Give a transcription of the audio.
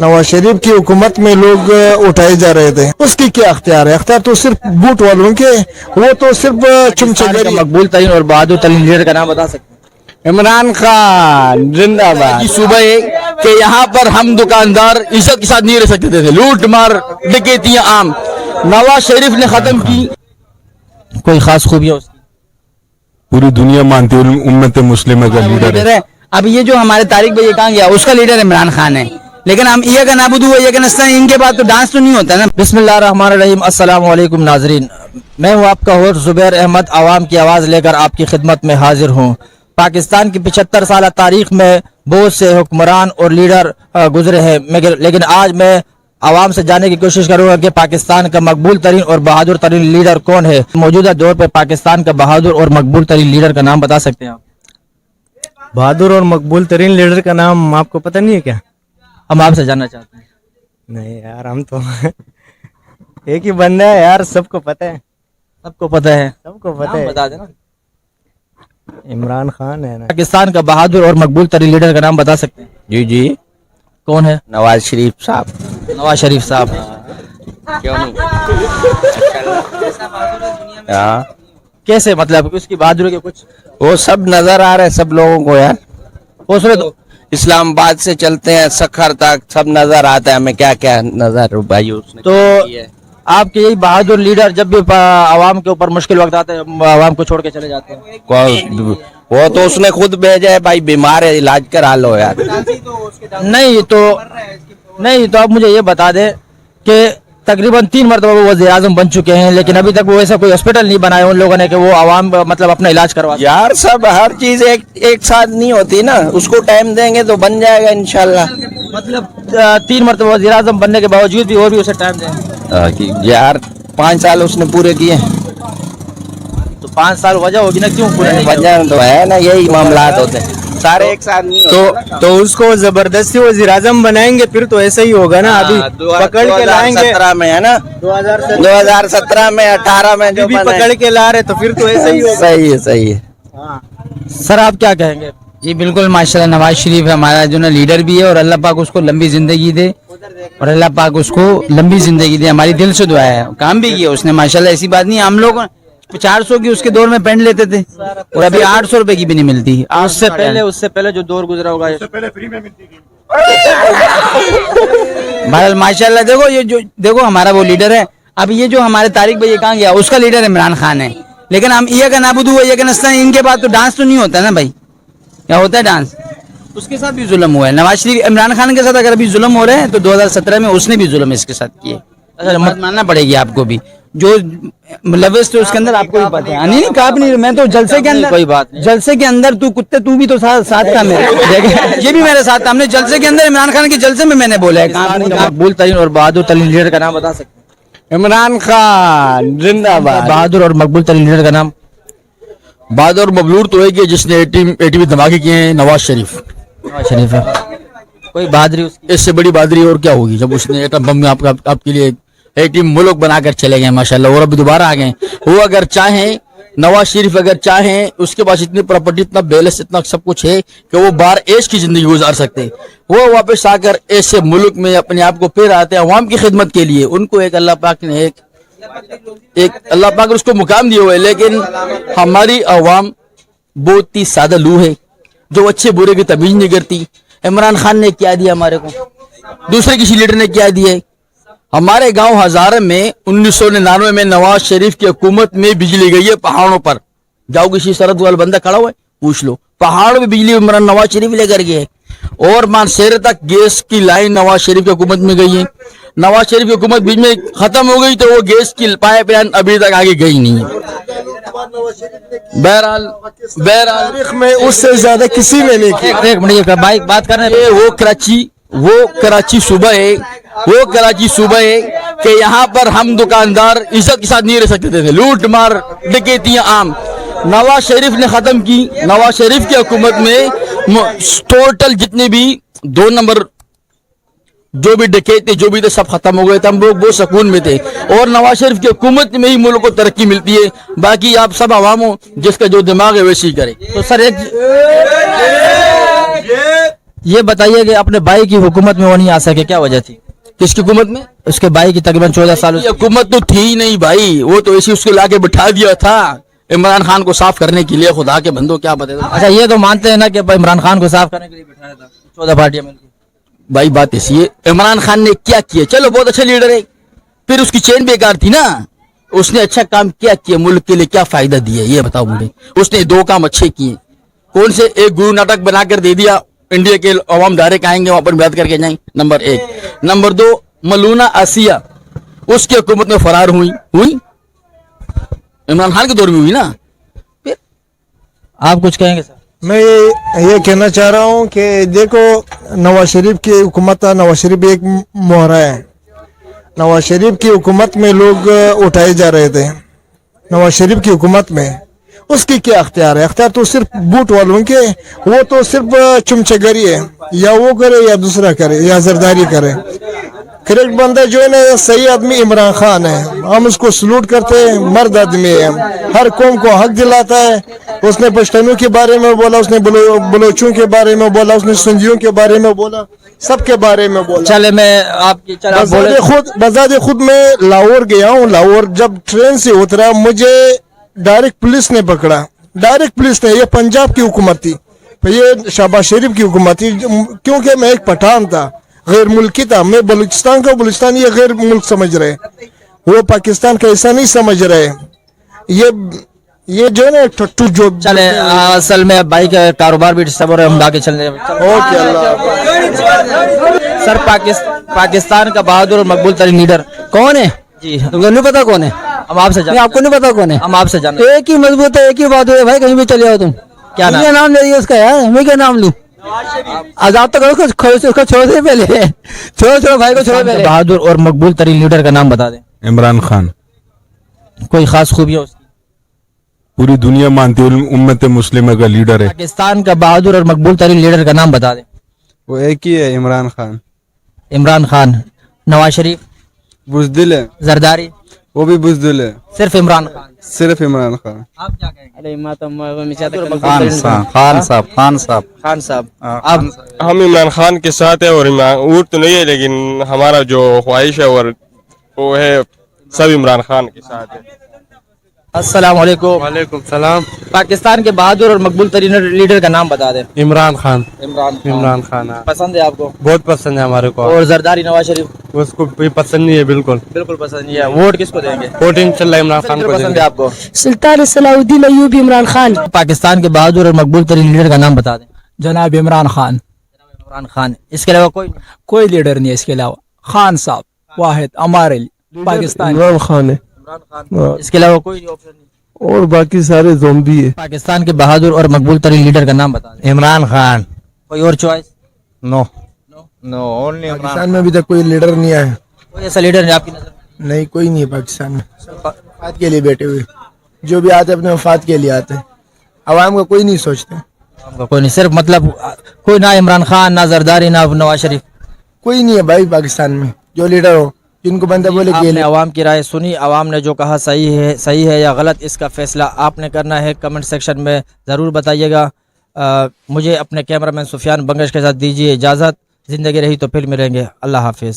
नवाज शरीफ की हुकूमत में लोग उठाए जा रहे थे, उसकी क्या अख्तियार है? अख्तियार तो सिर्फ बूट वालों के, वो तो सिर्फ चमचगरी। मकबूल तरीन और बहादुर तरीन लीडर का नाम बता सकते हैं? इमरान खान जिंदाबाद। सुबह है कि यहाँ पर हम दुकानदार इज्जत के साथ नहीं रह सकते थे, लूट मार डकैतियां आम। नवाज शरीफ ने खत्म की। कोई खास खूबियां उसकी? पूरी दुनिया मानती है उम्मत मुस्लिम का लीडर है। अब ये जो हमारे तारिक भाई कहाँ गया, उसका लीडर इमरान खान है, लेकिन हम ये का नाबुदू ये का नस्ता इनके बाद तो डांस तो नहीं होता ना। बिस्मिल्लाहिर्रहमानिर्रहीम, अस्सलाम वालेकुम नाजरीन, मैं हूँ आपका होस्ट जुबैर अहमद, आवाम की आवाज़ लेकर आपकी खिदमत में हाजिर हूँ। पाकिस्तान की 75 साल तारीख में बहुत से हुक्मरान और लीडर गुजरे हैं, लेकिन आज मैं आवाम से जानने की कोशिश करूंगा कि पाकिस्तान का मकबूल तरीन और बहादुर तरीन लीडर कौन है। मौजूदा दौर पर पाकिस्तान का बहादुर और मकबूल तरीन लीडर का नाम बता सकते हैं आप? बहादुर और मकबूल तरीन लीडर का नाम आपको पता नहीं है क्या? हम आपसे जानना चाहते हैं। नहीं यार, हम तो एक ही बंदा है यार, सबको पता है। सबको पता है, सबको पता है। बता देना। इमरान खान है ना। पाकिस्तान का बहादुर और मकबूल तरीन लीडर का नाम बता सकते हैं? जी जी, कौन है? नवाज शरीफ साहब। नवाज शरीफ साहब। क्यों नहीं? हाँ, कैसे, मतलब उसकी बहादुरी के कुछ वो सब नजर आ रहे हैं सब लोगों को यार। दूसरे तो इस्लामाबाद से चलते हैं सखर तक सब नजर आता है हमें, क्या क्या नजर भाई उसने तो की है। आपके यही बहादुर लीडर जब भी आवाम के ऊपर मुश्किल वक्त आते हैं आवाम को छोड़ के चले जाते हैं? वो तो उसने खुद भेजा है भाई, बीमार है, इलाज करा लो यार। नहीं तो आप मुझे ये बता दें कि तकरीबन 3 मरतबा वो वज़ीर आज़म बन चुके हैं, लेकिन अभी तक वो ऐसा कोई हॉस्पिटल नहीं बनाया उन लोगों ने कि वो आवाम मतलब अपना इलाज करवा। यार सब हर चीज एक साथ नहीं होती ना, उसको टाइम देंगे तो बन जाएगा इंशाल्लाह। मतलब 3 मरतबा वज़ीर आज़म बनने के बावजूद भी और भी उसे टाइम दें? यार 5 साल उसने पूरे किए। तो 5 साल वजह होगी ना, क्यों पूरे नहीं? वजह तो है ना, यही मामलात होते हैं, सारे एक साथ नहीं होते। तो उसको जबरदस्ती वज़ीर आज़म बनाएंगे फिर तो ऐसा ही होगा ना। अभी पकड़ के लाएंगे 2017 में है ना, 2017 में 18 में जो पकड़ के ला रहे तो फिर तो ऐसा ही होगा। सही है सही है। सर आप क्या कहेंगे? जी बिल्कुल, माशाल्लाह नवाज शरीफ हमारा जो ना लीडर भी है, और अल्लाह पाक उसको लंबी जिंदगी दे, और अल्लाह पाक उसको लंबी जिंदगी दे। हमारी दिल से दुआ है। काम भी किया उसने माशाल्लाह, ऐसी बात नहीं। हम लोग 400 की उसके दौर में पेंट लेते थे और अभी 800 रुपए की भी नहीं मिलती। उससे पहले जो दौर गुजरा होगा, बहरहाल माशाल्लाह देखो, ये जो देखो हमारा वो लीडर है। अब ये जो हमारे तारिक भाई कहाँ गया, उसका लीडर इमरान खान है, लेकिन हम ये का नाबुदू ये का नस्ता इनके बाद तो डांस तो नहीं होता ना भाई। क्या होता है डांस? उसके साथ भी जुल्म हुआ है। नवाज शरीफ इमरान खान के साथ अगर अभी जुल्म हो रहे हैं तो 2017 में उसने भी जुल्म इसके साथ किए। अच्छा, मत मानना पड़ेगी आपको भी, जो लवेस तो उसके अंदर आपको भी पता है। नहीं कहा नहीं, मैं तो जलसे के अंदर, कोई बात नहीं। जलसे के अंदर तू कुत्ते तू भी तो साथ था मेरे। ये भी मेरे साथ था, हमने जलसे के अंदर इमरान खान के जलसे में मैंने बोला है। मकबूल तरीन और बहादुर तरीन लीडर का नाम बता सकते हैं? इमरान खान जिंदाबाद। बहादुर और मकबूल तरीन लीडर का नाम? बहादुर मबलूर तो है कि जिसने 80 धमाके किए हैं, नवाज शरीफ। नवाज शरीफ है। कोई बहादुरी उसकी? इससे बड़ी बहादुरी और क्या होगी, जब उसने एटम बम में आपके लिए 80 मुल्क बनाकर चले गए माशाल्लाह, और अभी दोबारा आ गए। वो अगर चाहें, नवाज शरीफ अगर चाहें, उसके पास इतनी प्रॉपर्टी, इतना बैलेंस, इतना सब कुछ है कि वो बाहर ऐश की जिंदगी गुजार सकते हैं। वो वापस आकर ऐसे मुल्क में अपने आप को फिर आते हैं अवाम की खिदमत के लिए। उनको एक अल्लाह पाक ने एक अल्लाह पाक ने उसको मुकाम दिए हुए, लेकिन हमारी अवाम बहुत ही सादा लू है जो अच्छे बुरे की तमीज नहीं करती। इमरान खान ने क्या दिया हमारे को, दूसरे किसी लीडर ने क्या दिया? हमारे गांव हजारे में 1999 में नवाज शरीफ की हुकूमत में बिजली गई है पहाड़ों पर। जाओ किसी सरहद वाला बंदा खड़ा हुआ है, पूछ लो, पहाड़ों में बिजली इमरान नवाज शरीफ लेकर गए। और मानसेरे तक गैस की लाइन नवाज शरीफ की हुकूमत में गई है। नवाज शरीफ की हुकूमत बीच में खत्म हो गई तो वो गैस की पाइपलाइन अभी तक आगे गई नहीं है। बहरहाल में उससे ज्यादा किसी ने नहीं किया। एक मिनट भाई बात कर रहे हैं। वो कराची सुबह है कि यहाँ पर हम दुकानदार इज्जत के साथ नहीं रह सकते थे, लूट मार डकैतियां आम। नवाज शरीफ ने खत्म की। नवाज शरीफ की हुकूमत में टोटल जितने भी 2 नंबर जो भी डकैते जो भी थे सब खत्म हो गए थे। हम लोग बहुत सुकून में थे, और नवाज शरीफ की हुकूमत में ही मुल्क को तरक्की मिलती है। बाकी आप सब आवाम हो, जिसका जो दिमाग है वैसे ही करे। तो सर یہ بتائیے کہ اپنے بھائی کی حکومت میں وہ نہیں آ سکے, کیا وجہ تھی؟ किसकी हुकूमत में? اس کے بھائی کی تقریباً 14 سال ये हुकूमत तो थी ही नहीं भाई, वो तो ऐसी उसको लाके बिठा दिया था इमरान खान को साफ करने के लिए. खुदा के बंदो क्या बता. اچھا یہ تو مانتے ہیں نا کہ عمران خان کو صاف کرنے کے لیے بٹھایا تھا 14 پارٹیاں مل کے. भाई बात ऐसी है, इमरान खान ने क्या किया, चलो बहुत अच्छा लीडर है, फिर उसकी चेन बेकार थी ना. उसने अच्छा काम क्या किया, मुल्क के लिए क्या फायदा दिया ये बताओ मुझे. उसने 2 काम अच्छे किए. कौन से? एक गुरु नाटक बनाकर दे दिया, इंडिया के अवाम डायरेक्ट आएंगे वहां पर बात करके जाएंगे, नंबर 1. नंबर 2, मलूना आसिया उसकी हुकूमत में फरार हुई इमरान खान के दौर में हुई ना. آپ کچھ کہیں گے سر؟ मैं ये कहना चाह रहा हूँ कि देखो नवाज शरीफ की हुकूमत, नवाज शरीफ एक मोहरा है. नवाज शरीफ की हुकूमत में लोग उठाए जा रहे थे. नवाज शरीफ की हुकूमत में उसकी क्या अख्तियार है? अख्तियार तो सिर्फ बूट वालों के, वो तो सिर्फ चमचगरी है, या वो करे या दूसरा करे या जरदारी करे. करेक्ट बंदा जो है ना सही आदमी इमरान खान है, हम उसको सलूट करते हैं. मर्द आदमी है, हर कौम को हक दिलाता है. उसने पश्तूनों के बारे में बोला, उसने बलोचों के बारे में बोला, उसने सिंधियों के बारे में बोला, सबके बारे में बोला. چلے میں آپ کی چل آپ بولے. बजाते खुद मैं लाहौर गया हूँ. लाहौर जब ट्रेन से उतरा मुझे डायरेक्ट पुलिस ने पकड़ा. डायरेक्ट पुलिस ने, ये पंजाब की हुकूमत थी, ये शहबाज शरीफ की हुकूमत थी. क्योंकि मैं एक पठान था, गैर मुल्की था. मैं बलूचिस्तान का, बलूचिस्तान ये गैर मुल्क समझ रहे, वो पाकिस्तान का ऐसा नहीं समझ रहे. ये जो है ना टट्टू जो چلے اصل میں بھائی کا کاروبار بھی ڈسٹرب ہو رہا ہے, ہم آگے چل رہے ہیں. اوکے اللہ. سر پاکستان کا بہادر اور مقبول ترین لیڈر کون ہے؟ جی تم کو نہیں پتا کون ہے؟ ہم آپ سے نہیں، جانتے آپ کو نہیں پتا کون ہے؟ ہم آپ سے جانتے ایک ہی مضبوط ہے، ایک ہی بات ہے بھائی، کہیں بھی چلے جاؤ تم. کیا نام؟ کیا نام لے رہی ہے اس کا یار؟ میں کیا نام لوں؟ آزاد تو کرو، اس کو چھوڑ دے پہلے. چھوڑو بھائی کو چھوڑو پہلے. بہادر اور مقبول ترین لیڈر کا نام بتا دیں. عمران خان. کوئی خاص خوبی ہو اس کی؟ پوری دنیا مانتی ہے امت مسلمہ کا لیڈر ہے. پاکستان کا بہادر اور مقبول ترین لیڈر کا نام بتا دیں. وہ ایک ہی ہے، عمران خان. عمران خان. نواز شریف؟ بزدل ہے، زرداری؟ وہ بھی بزدل ہے. صرف عمران خان. صرف عمران خان. آپ کیا کہیں گے؟ خان صاحب خان صاحب آپ؟ ہم عمران خان کے ساتھ ہیں، اور ووٹ تو نہیں ہے لیکن ہمارا جو خواہش ہے اور وہ ہے سب عمران خان کے ساتھ ہے. السلام علیکم. وعلیکم السلام. پاکستان کے بہادر اور مقبول ترین لیڈر کا نام بتا دیں. عمران خان. عمران خان پسند ہے آپ کو؟ بہت پسند ہے ہمارے کو. اور زرداری نواز شریف؟ اس کو بھی پسند نہیں ہے بالکل. بالکل پسند نہیں ہے. ووٹ کس کو دیں گے؟ ووٹ انشاءاللہ عمران خان کو دیں پسند گے. ہے آپ کو؟ سلطان صلاح الدین ایوبی عمران خان. پاکستان کے بہادر اور مقبول ترین لیڈر کا نام بتا دیں. جناب عمران خان. عمران خان. اس کے علاوہ کوئی نہیں؟ کوئی لیڈر نہیں ہے اس کے علاوہ. خان صاحب واحد ہمارے لیے پاکستان. عمران خان ہے اس کے علاوہ کوئی آپشن نہیں. اور باقی سارے زومبی ہے. پاکستان کے بہادر اور مقبول ترین لیڈر کا نام بتا دیں. عمران خان. کوئی اور چوائس؟ نو اونلی پاکستان میں ابھی تک کوئی لیڈر نہیں آیا. کوئی ایسا لیڈر نہیں آپ کی نظر؟ نہیں کوئی نہیں ہے پاکستان میں. وفات کے لیے بیٹھے ہوئے جو بھی آتے اپنے وفات کے لیے آتے. عوام کا کوئی نہیں سوچتے. کوئی نہیں، صرف مطلب کوئی نہ عمران خان، نہ زرداری، نہ نواز شریف. کوئی نہیں ہے بھائی پاکستان میں جو لیڈر ہو، جن کو بندہ بولے آپ کہ نے عوام کی رائے سنی. عوام نے جو کہا صحیح ہے یا غلط، اس کا فیصلہ آپ نے کرنا ہے. کمنٹ سیکشن میں ضرور بتائیے گا. مجھے اپنے کیمرہ مین سفیان بنگش کے ساتھ دیجیے اجازت. زندگی رہی تو پھر ملیں گے. اللہ حافظ.